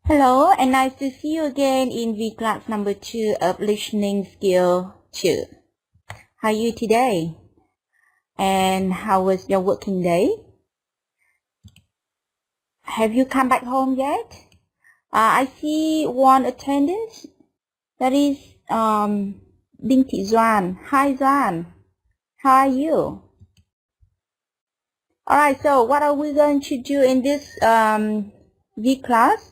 Hello, and nice to see you again in Vclass number 2 of listening skill 2. How are you today? And how was your working day? Have you come back home yet? I see one attendance. That is Đinh Thị Doan. Hi Doan. How are you? Alright, so what are we going to do in this Vclass?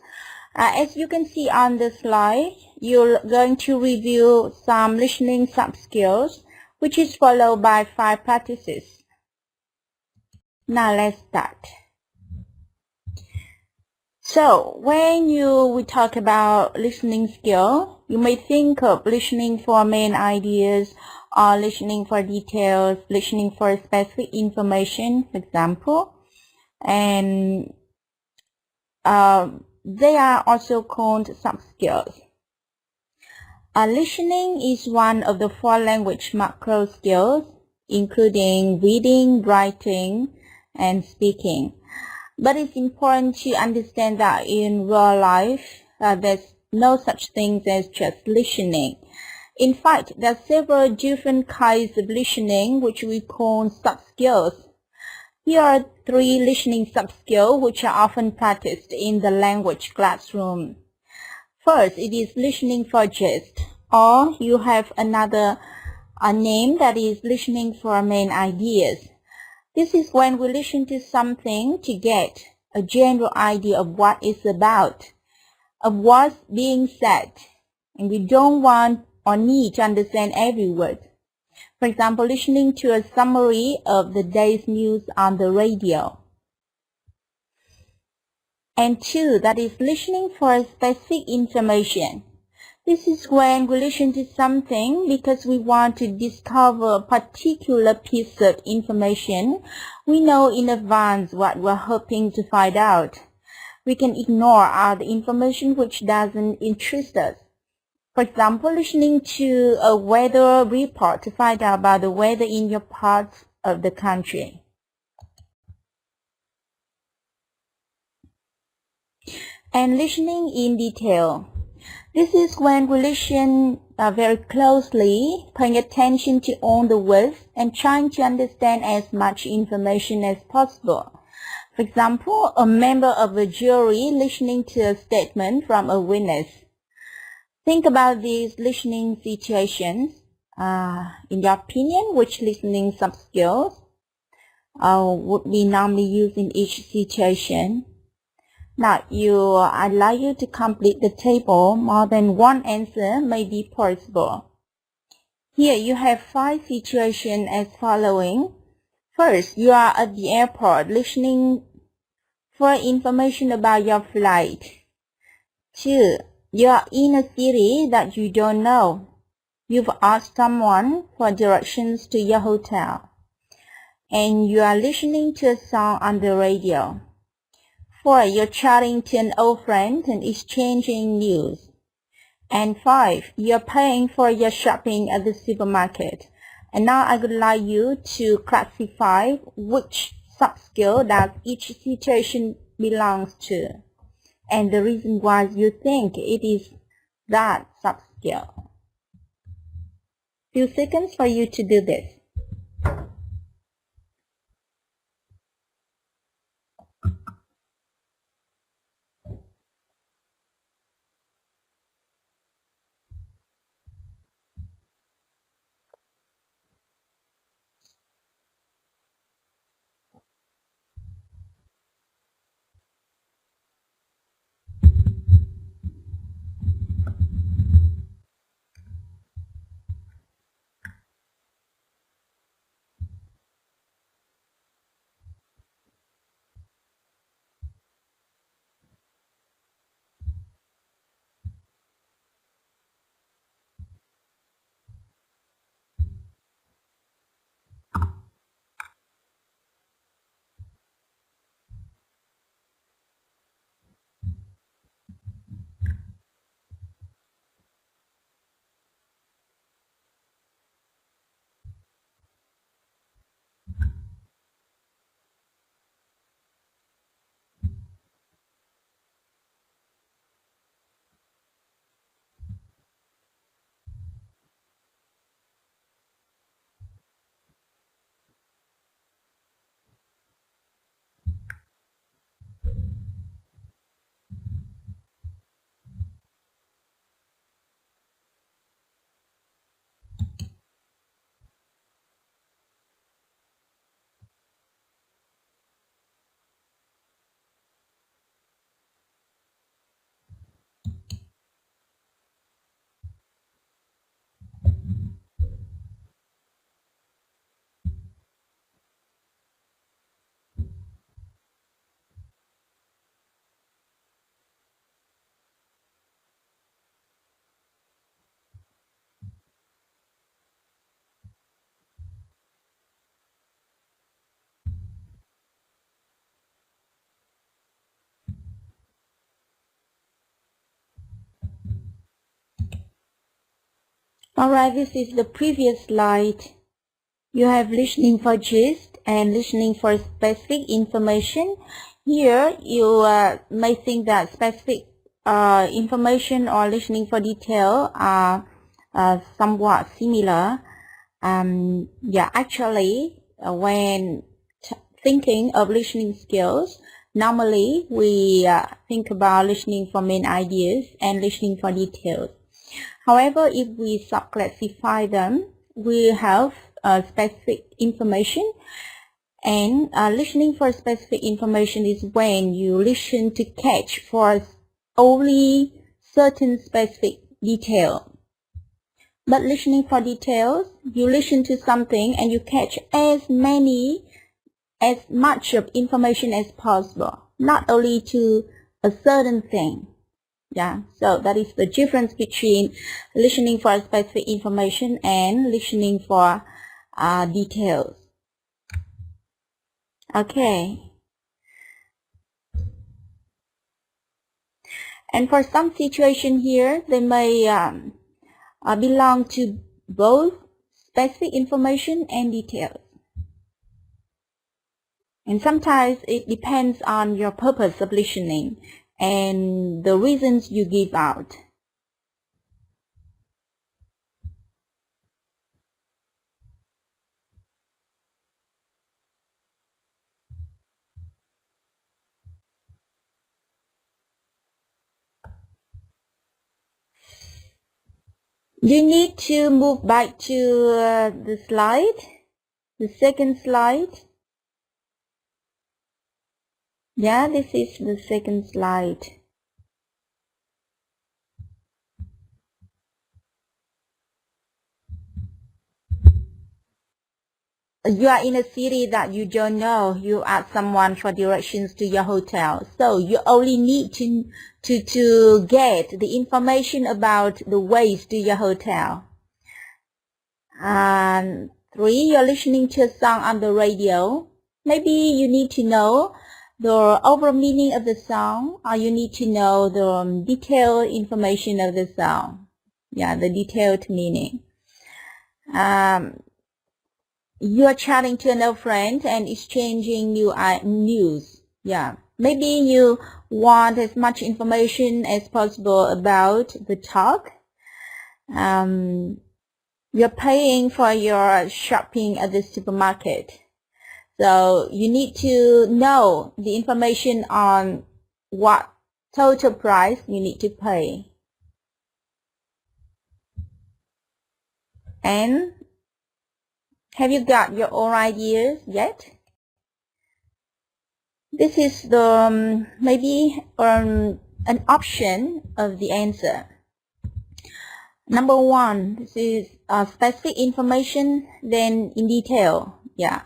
As you can see on the slide, you're going to review some listening sub-skills, which is followed by 5 practices. Now let's start. So when we talk about listening skill, you may think of listening for main ideas or listening for details, listening for specific information, for example, and they are also called sub-skills. Listening is one of the 4 language macro skills, including reading, writing, and speaking. But it's important to understand that in real life, there's no such thing as just listening. In fact, there are several different kinds of listening which we call sub-skills. Here are 3 listening sub-skills which are often practiced in the language classroom. First, it is listening for gist, or you have another name that is listening for main ideas. This is when we listen to something to get a general idea of what it's about, of what's being said, and we don't want or need to understand every word. For example, listening to a summary of the day's news on the radio. And 2, that is listening for specific information. This is when we listen to something because we want to discover a particular piece of information. We know in advance what we're hoping to find out. We can ignore other information which doesn't interest us. For example, listening to a weather report to find out about the weather in your part of the country. And listening in detail. This is when we listen very closely, paying attention to all the words and trying to understand as much information as possible. For example, a member of a jury listening to a statement from a witness. Think about these listening situations. In your opinion, which listening sub-skills would be normally used in each situation? Now, I'd like you to complete the table. More than one answer may be possible. Here you have 5 situations as following. First, you are at the airport listening for information about your flight. 2, you are in a city that you don't know. You've asked someone for directions to your hotel. And you are listening to a song on the radio. 4, you're chatting to an old friend and exchanging news. And 5, you're paying for your shopping at the supermarket. And now I would like you to classify which sub-skill that each situation belongs to, and the reason why you think it is that sub-skill. Few seconds for you to do this. Alright, this is the previous slide. You have listening for gist and listening for specific information. Here, you may think that specific information or listening for detail are somewhat similar. Actually, when thinking of listening skills, normally we think about listening for main ideas and listening for details. However, if we subclassify them, we have specific information, and listening for specific information is when you listen to catch for only certain specific detail. But listening for details, you listen to something and you catch as much of information as possible, not only to a certain thing. So that is the difference between listening for specific information and listening for details. Okay. And for some situation here, they may belong to both specific information and details. And sometimes it depends on your purpose of listening and the reasons you give out. You need to move back to the slide, the second slide. Yeah, this is the second slide. You are in a city that you don't know. You ask someone for directions to your hotel. So you only need to get the information about the ways to your hotel. And 3, you're listening to a song on the radio. Maybe you need to know the overall meaning of the song, or you need to know the detailed information of the song. Yeah, the detailed meaning. You are chatting to an old friend and exchanging new news. Yeah, maybe you want as much information as possible about the talk. You're paying for your shopping at the supermarket. So you need to know the information on what total price you need to pay. And have you got your own ideas yet? This is the maybe an option of the answer. Number 1, this is specific information, then in detail. Yeah.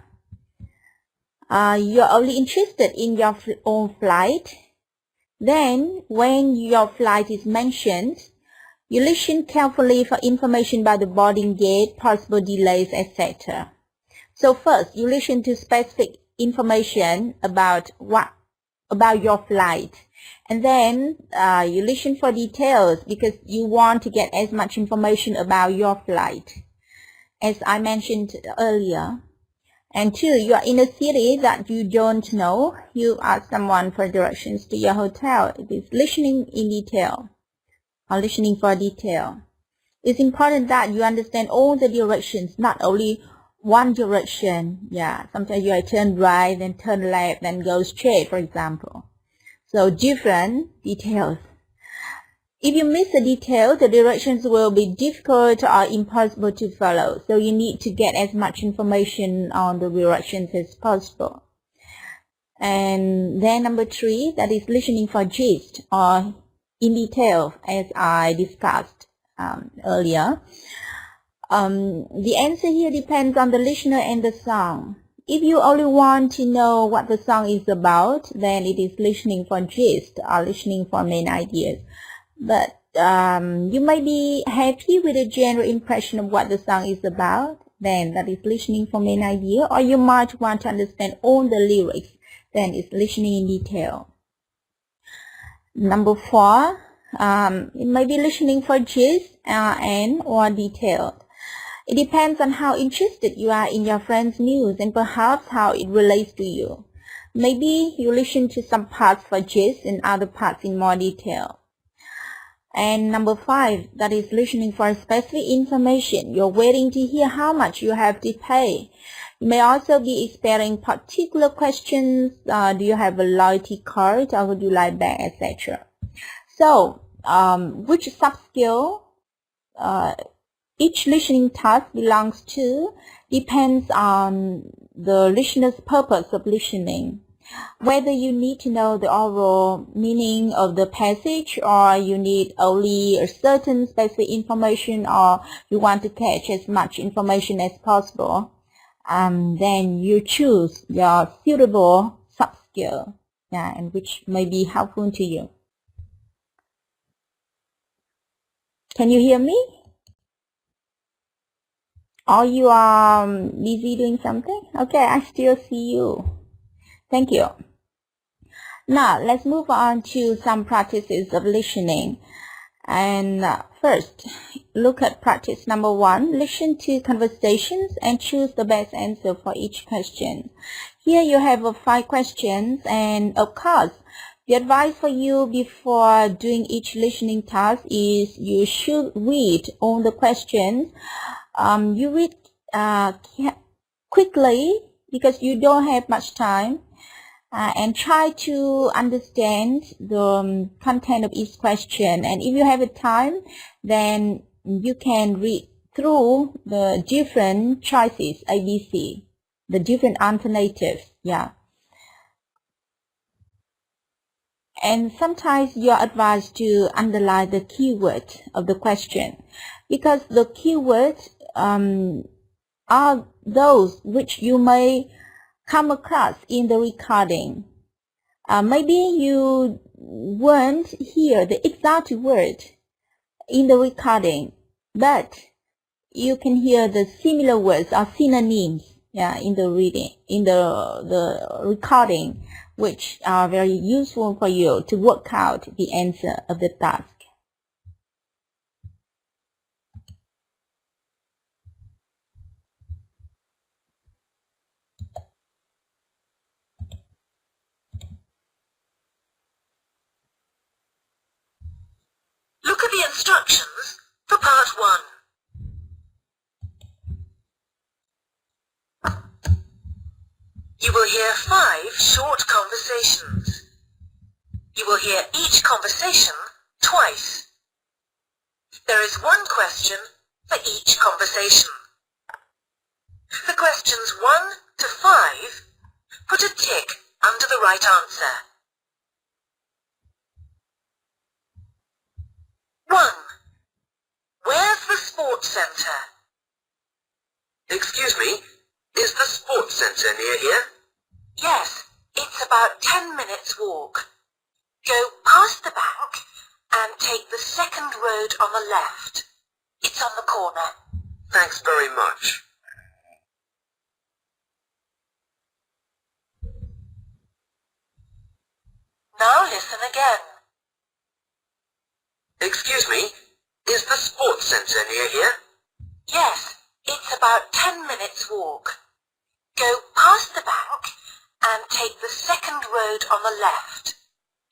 You're only interested in your own flight. Then, when your flight is mentioned, you listen carefully for information about the boarding gate, possible delays, etc. So first, you listen to specific information about your flight. And then you listen for details because you want to get as much information about your flight, as I mentioned earlier. And 2, you are in a city that you don't know. You ask someone for directions to your hotel. It is listening in detail, or listening for detail. It's important that you understand all the directions, not only one direction. Yeah, sometimes you turn right, then turn left, then go straight, for example. So different details. If you miss a detail, the directions will be difficult or impossible to follow. So you need to get as much information on the directions as possible. And then number 3, that is listening for gist or in detail, as I discussed earlier. The answer here depends on the listener and the song. If you only want to know what the song is about, then it is listening for gist or listening for main ideas. But you might be happy with a general impression of what the song is about, then that is listening for main idea. Or you might want to understand all the lyrics, then it's listening in detail. Number 4, It may be listening for gist and or detailed. It depends on how interested you are in your friend's news and perhaps how it relates to you. Maybe you listen to some parts for gist and other parts in more detail. And number 5, that is listening for specific information. You're waiting to hear how much you have to pay. You may also be expecting particular questions. Do you have a loyalty card, or would you like that, etc. So, which sub-skill each listening task belongs to depends on the listener's purpose of listening. Whether you need to know the overall meaning of the passage, or you need only a certain specific information, or you want to catch as much information as possible, then you choose your suitable sub-skill, and which may be helpful to you. Can you hear me? Or you are busy doing something? Okay, I still see you. Thank you. Now, let's move on to some practices of listening. And first, look at practice number 1. Listen to conversations and choose the best answer for each question. Here you have 5 questions, and of course, the advice for you before doing each listening task is you should read all the questions. You read quickly because you don't have much time, and try to understand the content of each question. And if you have a time, then you can read through the different choices, ABC, the different alternatives. And sometimes you are advised to underline the keyword of the question, because the keywords are those which you may come across in the recording. Maybe you won't hear the exact word in the recording, but you can hear the similar words or synonyms in the reading, in the recording, which are very useful for you to work out the answer of the task. Look at the instructions for part 1. You will hear 5 short conversations. You will hear each conversation twice. There is 1 question for each conversation. For questions 1 to 5, put a tick under the right answer. 1. Where's the sports centre? Excuse me, is the sports centre near here? Yes, it's about 10 minutes walk. Go past the bank and take the second road on the left. It's on the corner. Thanks very much. Now listen again. Excuse me, is the sports centre near here? Yes, it's about 10 minutes walk. Go past the bank and take the second road on the left.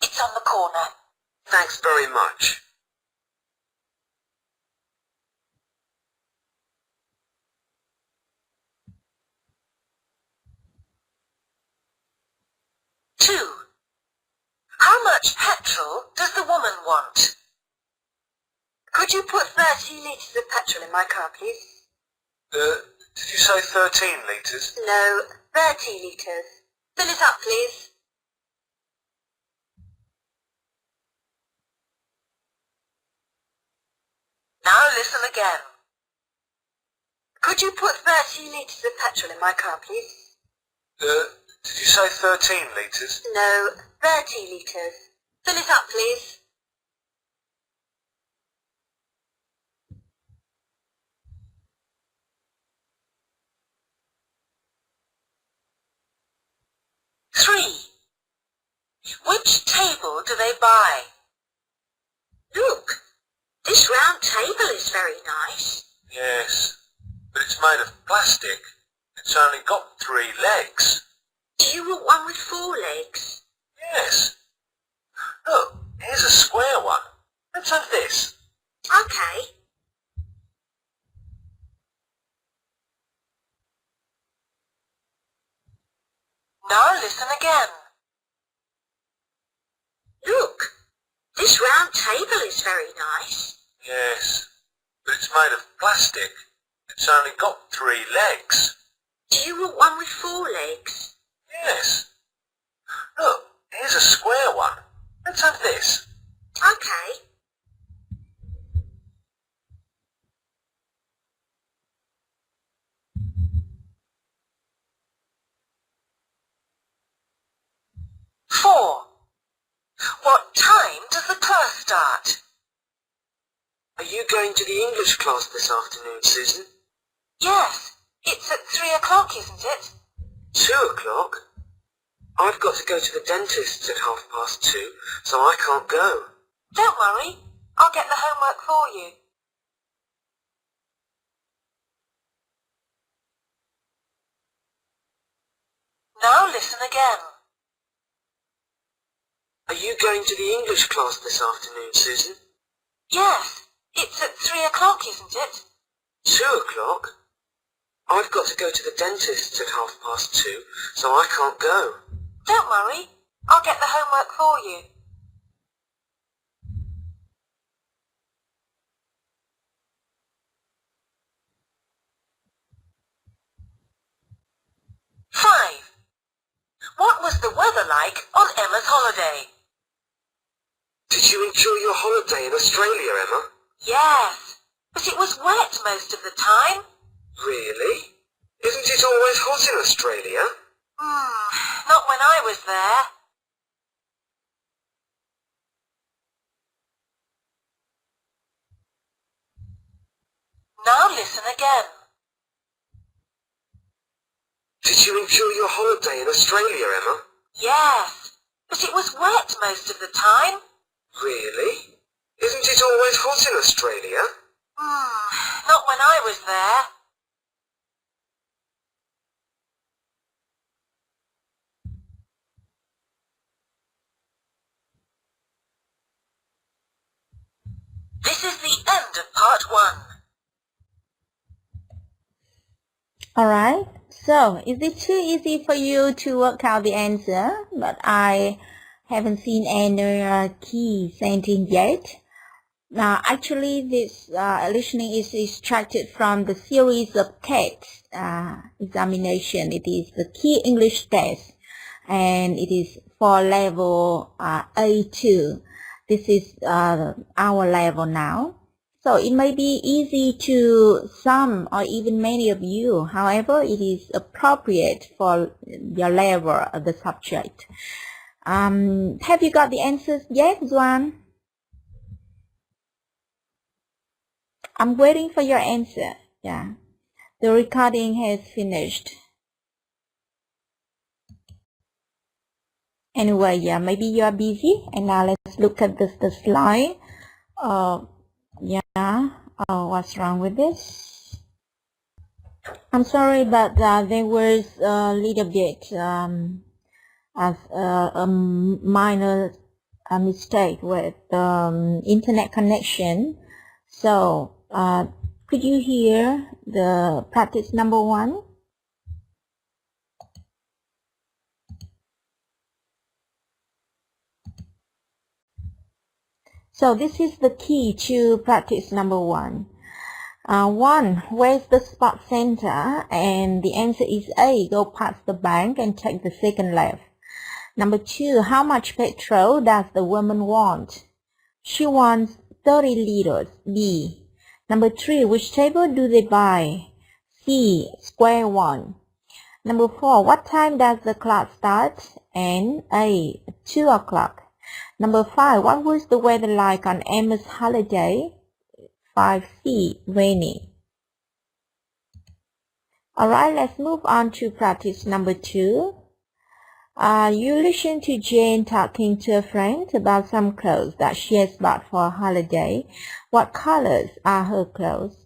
It's on the corner. Thanks very much. Two. How much petrol does the woman want? Could you put 30 litres of petrol in my car, please? Did you say 13 litres? No, 30 litres. Fill it up, please. Now listen again. Could you put 30 litres of petrol in my car, please? Did you say 13 litres? No, 30 litres. Fill it up, please. Three. Which table do they buy? Who This round table is very nice. Yes, but it's made of plastic. It's only got 3 legs. Do you want one with 4 legs? Yes. Look, here's a square one. Let's have this. Okay. Now listen again. Look, this round table is very nice. Yes, but it's made of plastic. It's only got 3 legs. Do you want one with 4 legs? Yes. Look, here's a square one. Let's have this. Okay. What time does the class start? Are you going to the English class this afternoon, Susan? Yes, it's at 3 o'clock, isn't it? 2 o'clock? I've got to go to the dentist's at 2:30, so I can't go. Don't worry, I'll get the homework for you. Now listen again. Are you going to the English class this afternoon, Susan? Yes, it's at 3 o'clock, isn't it? 2 o'clock? I've got to go to the dentist's at 2:30, so I can't go. Don't worry, I'll get the homework for you. What was the weather like on Emma's holiday? Did you enjoy your holiday in Australia, Emma? Yes, but it was wet most of the time. Really? Isn't it always hot in Australia? Not when I was there. Now listen again. Did you enjoy your holiday in Australia, Emma? Yes, but it was wet most of the time. Really? Isn't it always hot in Australia? Not when I was there. This is the end of part 1. Alright, so is it too easy for you to work out the answer? But I haven't seen any key sentence yet. Now, actually, this listening is extracted from the series of text examination. It is the key English test, and it is for level A2. This is our level now. So it may be easy to some or even many of you. However, it is appropriate for your level of the subject. Have you got the answers yet, Duan? I'm waiting for your answer. Yeah. The recording has finished. Anyway, yeah, maybe you are busy. And now let's look at the slide. What's wrong with this? I'm sorry, but there was a little bit of a minor mistake with internet connection. So, could you hear the practice number 1? So this is the key to practice number 1. 1, where's the sports center? And the answer is A, go past the bank and take the second left. Number 2, how much petrol does the woman want? She wants 30 liters, B. Number 3, which table do they buy? C, square one. Number 4, what time does the class start? And A, 2 o'clock. Number 5, what was the weather like on Emma's holiday? 5C, rainy. Alright, let's move on to practice number 2. You listen to Jane talking to a friend about some clothes that she has bought for a holiday. What colors are her clothes?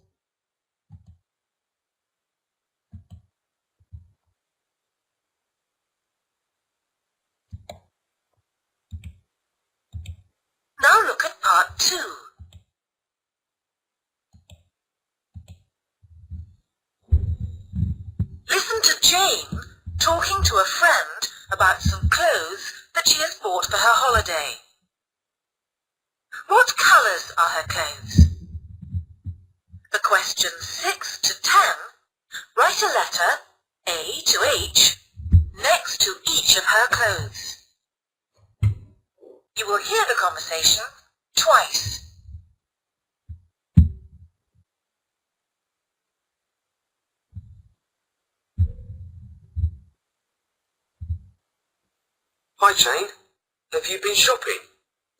Now look at part 2. Listen to Jane talking to a friend about some clothes that she has bought for her holiday. What colours are her clothes? For questions 6 to 10, write a letter, A to H, next to each of her clothes. You will hear the conversation twice. Hi Jane, have you been shopping?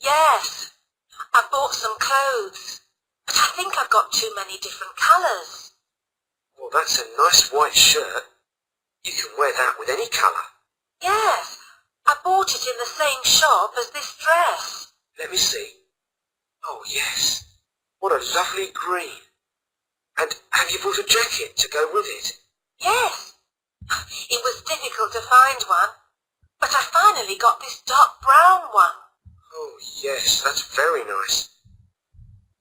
Yes, I bought some clothes, but I think I've got too many different colours. Well, that's a nice white shirt. You can wear that with any colour. Yes, I bought it in the same shop as this dress. Let me see. Oh yes, what a lovely green. And have you bought a jacket to go with it? Yes, it was difficult to find one, but I finally got this dark brown one. Oh yes, that's very nice.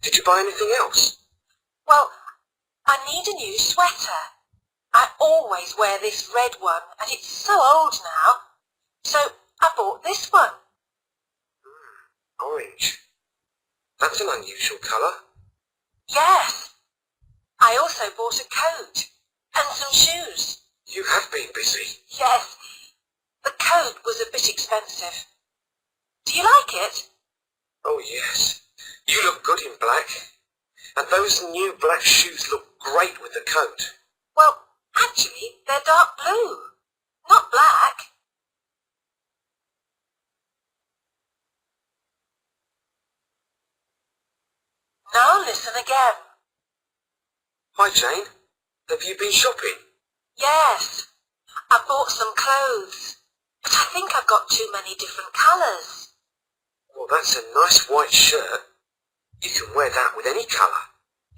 Did you buy anything else? Well, I need a new sweater. I always wear this red one, and it's so old now. So I bought this one. Orange. That's an unusual colour. Yes. I also bought a coat and some shoes. You have been busy. Yes. The coat was a bit expensive. Do you like it? Oh yes, you look good in black. And those new black shoes look great with the coat. Well, actually, they're dark blue, not black. Now listen again. Hi Jane, have you been shopping? Yes, I bought some clothes, but I think I've got too many different colours. Well, that's a nice white shirt. You can wear that with any colour.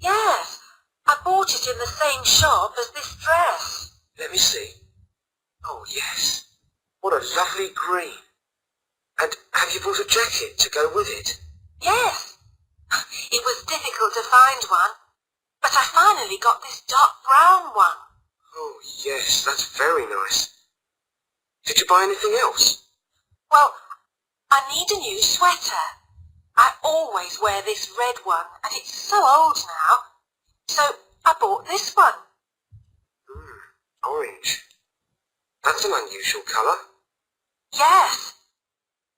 Yes, I bought it in the same shop as this dress. Let me see. Oh yes, what a lovely green. And have you bought a jacket to go with it? Yes, it was difficult to find one, but I finally got this dark brown one. Oh yes, that's very nice. Did you buy anything else? Well, I need a new sweater. I always wear this red one, and it's so old now. So I bought this one. Orange. That's an unusual colour. Yes.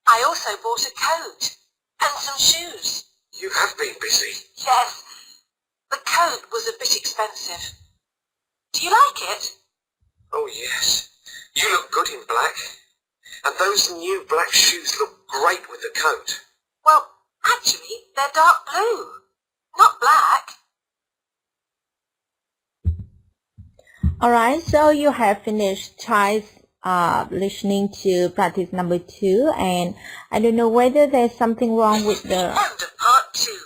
I also bought a coat and some shoes. You have been busy. Yes. The coat was a bit expensive. Do you like it? Oh yes, you look good in black. And those new black shoes look great with the coat. Well, actually, they're dark blue, not black. Alright, so you have finished twice listening to practice number 2, and I don't know whether there's something wrong with the End of part 2.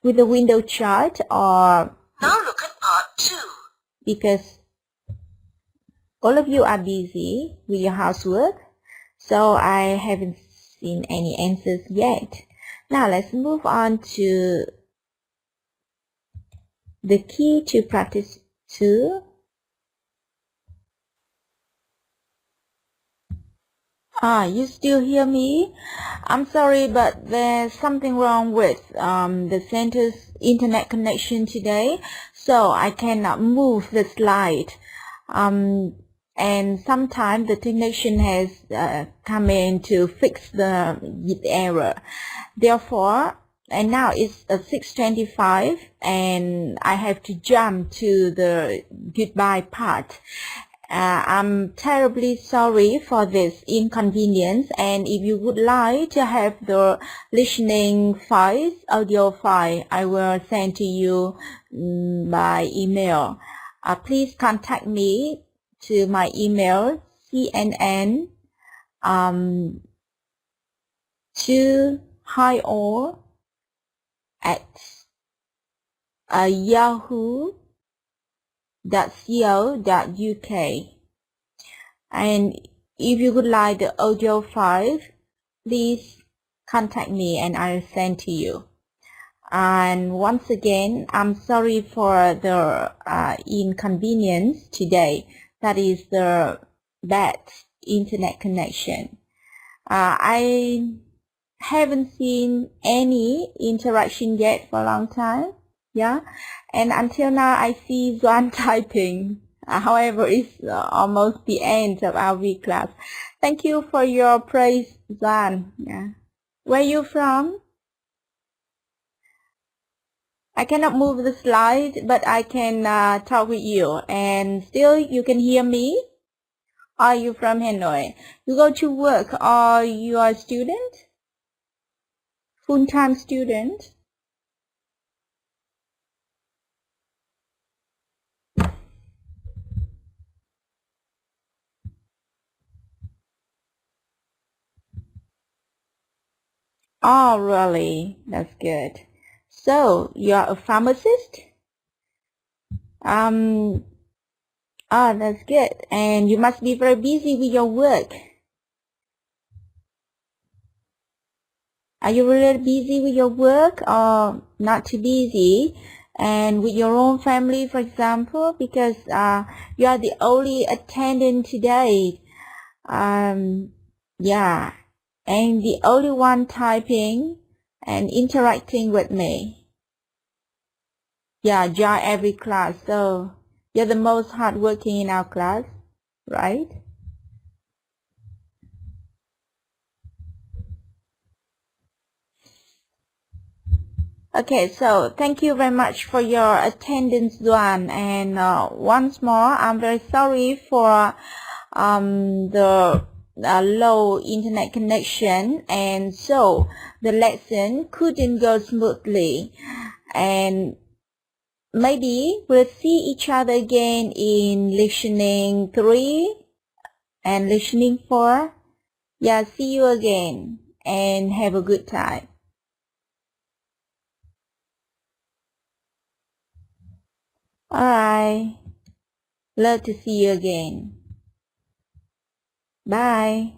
with the window chart, or Now look at part 2. because all of you are busy with your housework, so I haven't seen any answers yet. Now let's move on to the key to practice 2. You still hear me? I'm sorry, but there's something wrong with the center's internet connection today, so I cannot move the slide. And sometimes the technician has come in to fix the error. Therefore, and now it's 6:25, and I have to jump to the goodbye part. I'm terribly sorry for this inconvenience, and if you would like to have the listening files, audio file, I will send to you by email. Please contact me to my email cnn to yahoo.co.uk. And if you would like the audio file, please contact me and I'll send to you. And once again, I'm sorry for the inconvenience today. That is the bad internet connection. I haven't seen any interaction yet for a long time. Yeah, and until now I see Doan typing. However, it's almost the end of our Vclass. Thank you for your praise, Doan. Yeah. Where are you from? I cannot move the slide, but I can talk with you. And still, you can hear me? Are you from Hanoi? You go to work or you are a student? Full-time student? Oh, really? That's good. So, you're a pharmacist? Oh, that's good. And you must be very busy with your work. Are you really busy with your work or not too busy? And with your own family, for example, because you are the only attendant today. Yeah, and the only one typing and interacting with me. Yeah, join every class. So you're the most hardworking in our class, right? Okay, so thank you very much for your attendance, Duan. And once more, I'm very sorry for the low internet connection, and so the lesson couldn't go smoothly. And maybe we'll see each other again in listening 3 and listening 4. Yeah, see you again and have a good time. Alright, love to see you again. Bye.